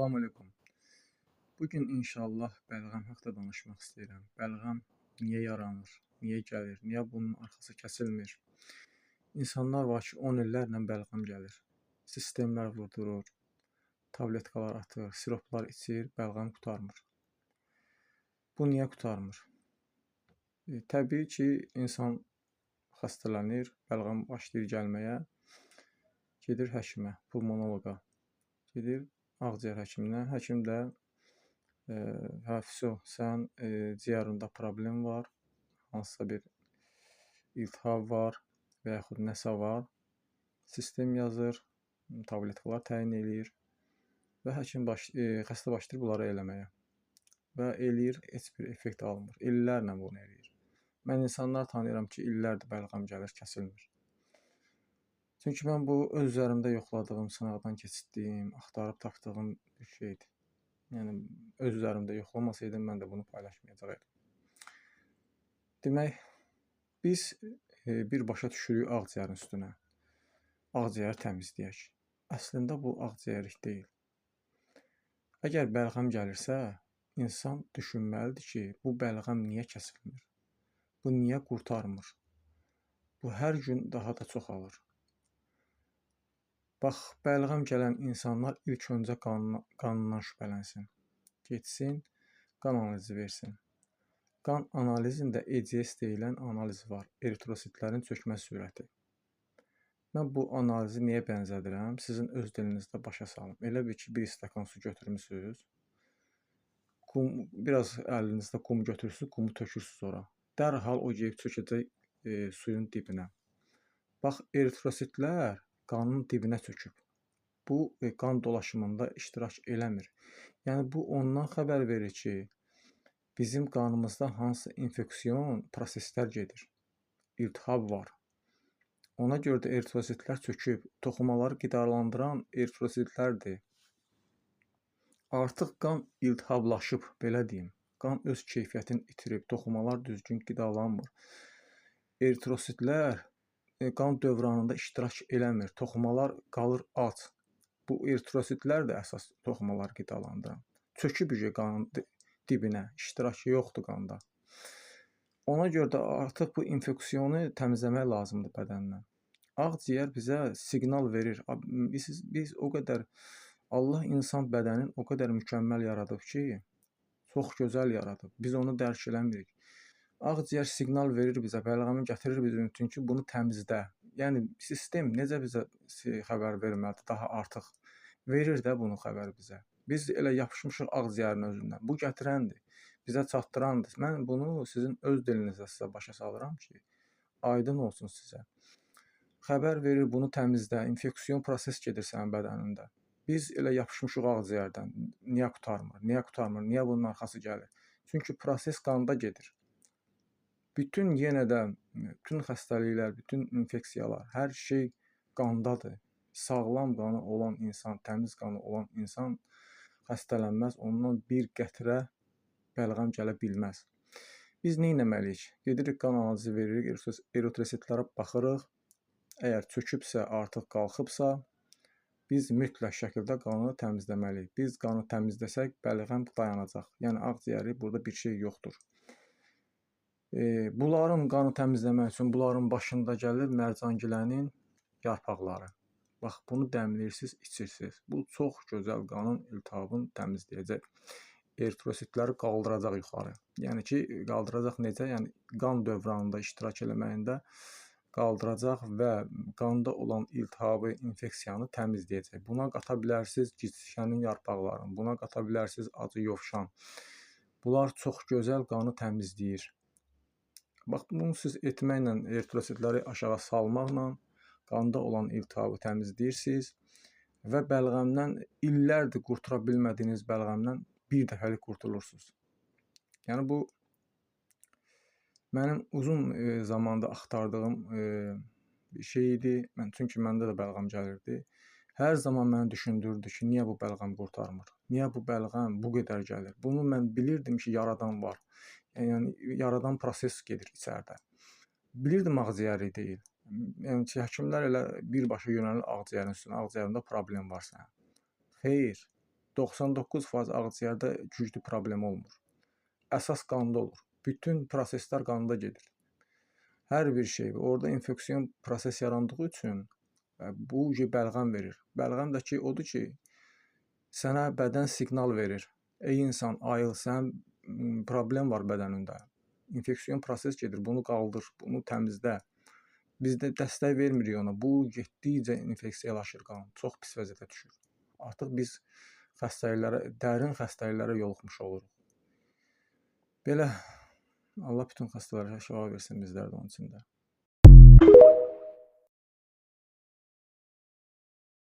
Salam əleykum. Bugün inşallah bəlğəm haqqında danışmaq istəyirəm. Bəlğəm niyə yaranır, niyə gəlir, niyə bunun arxası kəsilmir? İnsanlar var ki, 10 illərlə bəlğəm gəlir. Sistemlər vurdurur, tabletkalar atır, siroplar içir, bəlğəm qurtarmır. Bu niyə qurtarmır? Təbii ki, insan xəstələnir, bəlğəm başlayır gəlməyə, gedir həkimə, pulmonoloqa, gedir ağciyər həkiminə. Həkim də sən ciyərində problem var, hansısa bir iltihab var və yaxud nəsə var. Sistem yazır, tabletkalar təyin eləyir və həkim xəstə başlayır bunları eləməyə və eləyir, heç bir effekt almır. İllərlə bunu eləyir. Mən insanlar tanıyıram ki, illərdir bəlğəm gəlir, kəsilmir. Çünki mən bu öz üzərimdə yoxladığım, sınaqdan keçirdiyim, axtarıb tapdığım bir şeydir. Yəni, öz üzərimdə yoxlamasaydım, mən də bunu paylaşmayacaqdım. Demək, biz birbaşa düşürük ağciyərin üstünə. Ağciyər təmizləyək. Əslində, bu ağciyərlik deyil. Əgər bəlğəm gəlirsə, insan düşünməlidir ki, bu bəlğəm niyə kəsilmir? Bu niyə qurtarmır? Bu hər gün daha da çoxalır. Bax, bəlğəm gələn insanlar ilk öncə qanından şübhələnsin. Getsin, qan analizi versin. Qan analizində ECS deyilən analiz var. Eritrositlərin çökmə sürəti. Mən bu analizi niyə bənzədirəm? Sizin öz dilinizdə başa salım. Elə bir ki, bir stəkan su götürmüsünüz. Biraz əlinizdə qum götürürsünüz, qumu tökürsünüz ora. Dərhal o gəlib çökəcək suyun dibinə. Bax, eritrositlər qanın dibinə çöküb. Bu, qan dolaşımında iştirak eləmir. Yəni, bu ondan xəbər verir ki, bizim qanımızda hansı infeksiyon proseslər gedir. İltihab var. Ona görə də eritrositlər çöküb. Toxumaları qidalandıran eritrositlərdir. Artıq qan iltihablaşıb, belə deyim. Qan öz keyfiyyətini itirib, toxumalar düzgün qidalanmır. Eritrositlər qan dövranında iştirak eləmir. Toxumalar qalır ac. Bu eritrositlər də əsas toxumalar qidalandıran. Çöküb qanın dibinə, iştirakı yoxdur qanda. Ona görə də artıq bu infeksiyonu təmizləmək lazımdır bədəndən. Ağciyər bizə siqnal verir. Biz o qədər, Allah insan bədənin o qədər mükəmməl yaradıb ki, çox gözəl yaradıb. Biz onu dərk eləmirik. Ağciyər siqnal verir bizə, bəlğəmi gətirir bizim üçün ki, bunu təmizlə. Yəni, sistem necə bizə xəbər verməlidir, daha artıq verir də bunu xəbər bizə. Biz elə yapışmışıq ağciyərin özündən. Bu gətirəndir, bizə çatdırandır. Mən bunu sizin öz dilinizdə sizə başa salıram ki, aydın olsun sizə. Xəbər verir, bunu təmizlə, infeksiyon proses gedir sənin bədənində. Biz elə yapışmışıq ağciyərdən. Niyə qurtarmır? Niyə qurtarmır? Niyə bunun arxası gəlir? Çünki proses qanda gedir. Bütün yenə də, bütün xəstəliklər, bütün infeksiyalar, hər şey qandadır. Sağlam qanı olan insan, təmiz qanı olan insan xəstələnməz, ondan bir qətrə bəlğəm gələ bilməz. Biz nə etməliyik? Gedirik, qan analizi veririk, eritrositlərə baxırıq. Əgər çökübsə, artıq qalxıbsa, biz mütləq şəkildə qanı təmizləməliyik. Biz qanı təmizləsək, bəlğəm dayanacaq. Yəni, ağciyəri burada bir şey yoxdur. Bunların qanı təmizləmək üçün bunların başında gəlir mərcangilənin yarpaqları. Bax, bunu dəmləyirsiniz, içirsiniz. Bu çox gözəl qanın iltihabını təmizləyəcək. Eritrositləri qaldıracaq yuxarı. Yəni ki, qaldıracaq necə? Yəni, qan dövranında iştirak eləməyində qaldıracaq və qanda olan iltihabı, infeksiyanı təmizləyəcək. Buna qata bilərsiniz gicşənin yarpaqlarını, buna qata bilərsiniz acı yovşan. Bunlar çox gözəl qanı təmizləyir. Bax, bunu siz etməklə, eritrositləri aşağı salmaqla qanda olan iltihabı təmizləyirsiniz və bəlğəmdən, illərdir qurtara bilmədiyiniz bəlğəmdən bir dəfəlik qurtulursunuz. Yəni, bu mənim uzun zamanda axtardığım bir şey idi. Çünki məndə də bəlğəm gəlirdi. Hər zaman məni düşündürdü ki, niyə bu bəlğəm qurtarmır? Niyə bu bəlğəm bu qədər gəlir? Bunu mən bilirdim ki, yaradan var. Yəni, yaradan proses gedir içəridə. Bilirdim ağciyəri deyil. Yəni ki, həkimlər elə birbaşa yönəlir ağciyərin üstünə. Ağciyərində problem var sənin. Xeyr. 99% ağciyərdə güclü problem olmur. Əsas qanda olur. Bütün proseslər qanda gedir. Hər bir şey. Orada infeksiyon proses yarandığı üçün bu bəlğəm verir. Bəlğəm də ki, odur ki, sənə bədən siqnal verir. Ey insan, ayıl, sənin problem var bədənində. İnfeksiyon proses gedir, bunu qaldır, bunu təmizlə. Biz də dəstək vermirik ona. Bu getdikcə infeksiyalaşır qan, çox pis vəziyyətə düşür. Artıq biz xəstəliklərə, dərin xəstəliklərə yoluxmuş oluruq. Belə, Allah bütün xəstələrə şəfa versin, bizlər də onun içində.